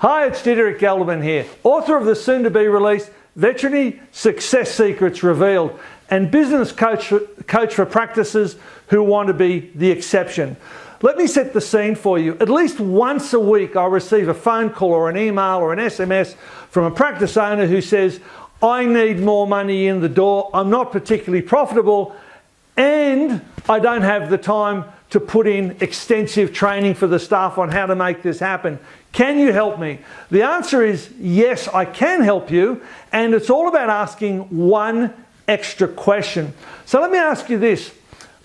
Hi, it's Diederik Gelderman here, author of the soon-to-be-released Veterinary Success Secrets Revealed and business coach for practices who want to be the exception. Let me set the scene for you. At least once a week, I receive a phone call or an email or an SMS from a practice owner who says, I need more money in the door, I'm not particularly profitable, and I don't have the time to put in extensive training for the staff on how to make this happen. Can you help me? The answer is yes, I can help you, and it's all about asking one extra question. So let me ask you this.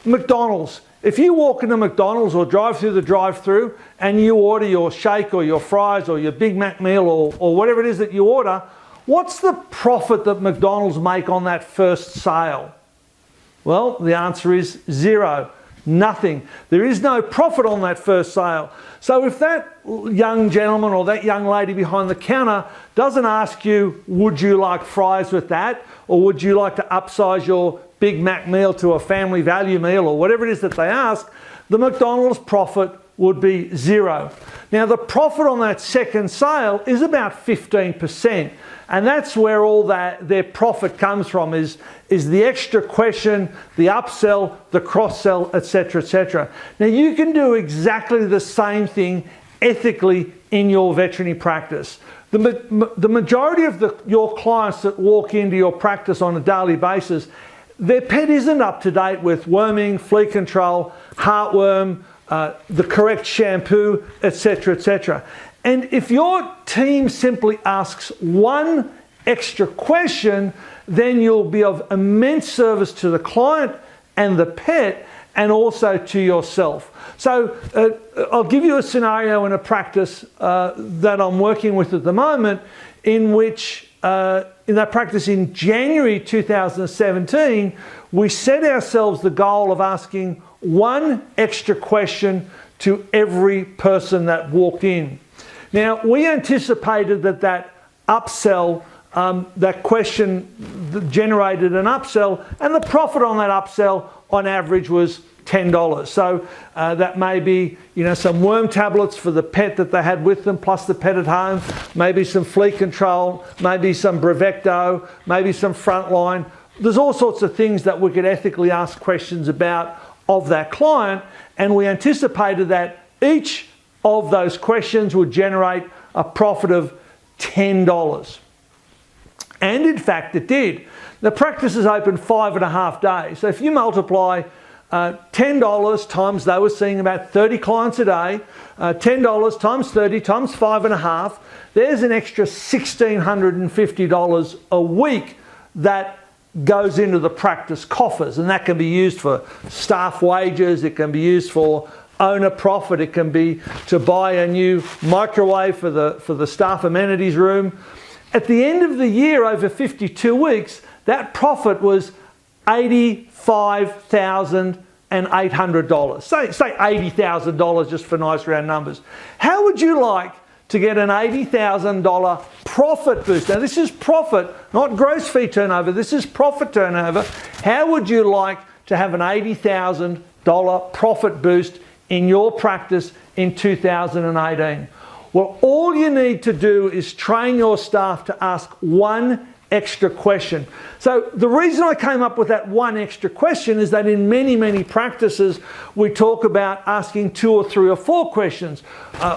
McDonald's. If you walk into McDonald's or drive through the drive-through and you order your shake or your fries or your Big Mac meal or whatever it is that you order, what's the profit that McDonald's make on that first sale? Well, the answer is zero. Nothing. There is no profit on that first sale. So if that young gentleman or that young lady behind the counter doesn't ask you, would you like fries with that? Or would you like to upsize your Big Mac meal to a family value meal or whatever it is that they ask, the McDonald's profit would be zero. Now the profit on that second sale is about 15%. And that's where all their profit comes from is the extra question, the upsell, the cross-sell, etc., etc. Now you can do exactly the same thing ethically in your veterinary practice. The majority of your clients that walk into your practice on a daily basis, their pet isn't up to date with worming, flea control, heartworm, the correct shampoo, etc., etc. And if your team simply asks one extra question, then you'll be of immense service to the client and the pet and also to yourself. So I'll give you a scenario in a practice that I'm working with at the moment in which in that practice in January 2017, we set ourselves the goal of asking one extra question to every person that walked in. Now, we anticipated that upsell, that question generated an upsell, and the profit on that upsell on average was $10. So that may be, some worm tablets for the pet that they had with them, plus the pet at home, maybe some flea control, maybe some Brevecto, maybe some Frontline. There's all sorts of things that we could ethically ask questions about of that client, and we anticipated that each of those questions would generate a profit of $10. And in fact it did. The practice is open 5.5 days. So if you multiply $10 times, they were seeing about 30 clients a day, $10 times 30 times 5.5, there's an extra $1,650 a week that goes into the practice coffers, and that can be used for staff wages, it can be used for owner profit, it can be to buy a new microwave for the staff amenities room. At the end of the year, over 52 weeks, that profit was $85,800. Say $80,000 just for nice round numbers. How would you like to get an $80,000 profit boost? Now this is profit, not gross fee turnover, this is profit turnover. How would you like to have an $80,000 profit boost in your practice in 2018? Well, all you need to do is train your staff to ask one extra question. So the reason I came up with that one extra question is that in many practices we talk about asking 2 or 3 or 4 questions,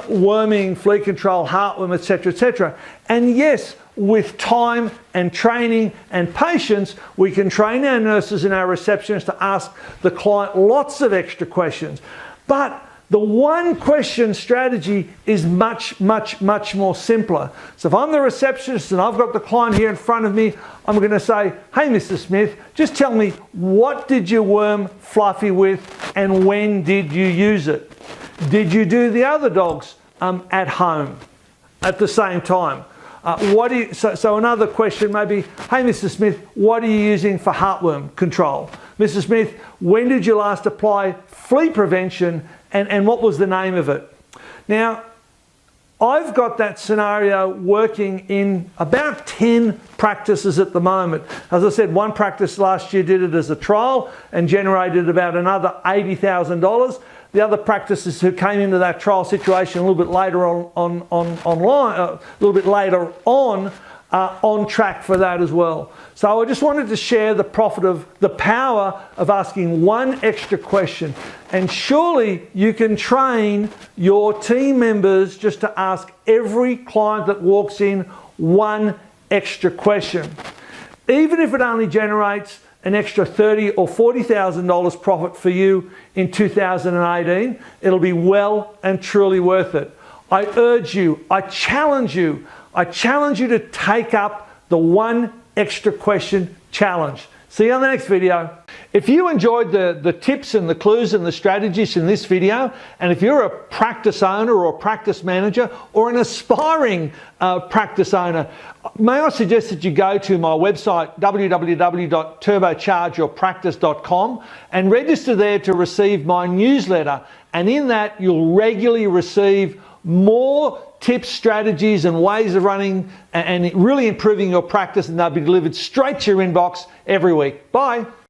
worming, flea control, heartworm, etc., etc. And yes, with time and training and patience, we can train our nurses and our receptionists to ask the client lots of extra questions. But the one question strategy is much more simpler. So if I'm the receptionist and I've got the client here in front of me, I'm going to say, hey Mr. Smith, just tell me, what did you worm Fluffy with and when did you use it? Did you do the other dogs at home at the same time? So another question may be, hey Mr. Smith, what are you using for heartworm control? Mr. Smith, when did you last apply flea prevention and what was the name of it? Now, I've got that scenario working in about 10 practices at the moment. As I said, one practice last year did it as a trial and generated about another $80,000. the other practices who came into that trial situation a little bit later online, a little bit later on track for that as well. So I just wanted to share the power of asking one extra question. And surely you can train your team members just to ask every client that walks in one extra question. Even if it only generates an extra $30,000 or $40,000 profit for you in 2018, it'll be well and truly worth it. I urge you, I challenge you to take up the one extra question challenge. See you on the next video. If you enjoyed the tips and the clues and the strategies in this video, and if you're a practice owner or a practice manager or an aspiring practice owner, may I suggest that you go to my website, www.turbochargeyourpractice.com, and register there to receive my newsletter. And in that, you'll regularly receive more tips, strategies, and ways of running and really improving your practice, and they'll be delivered straight to your inbox every week. Bye.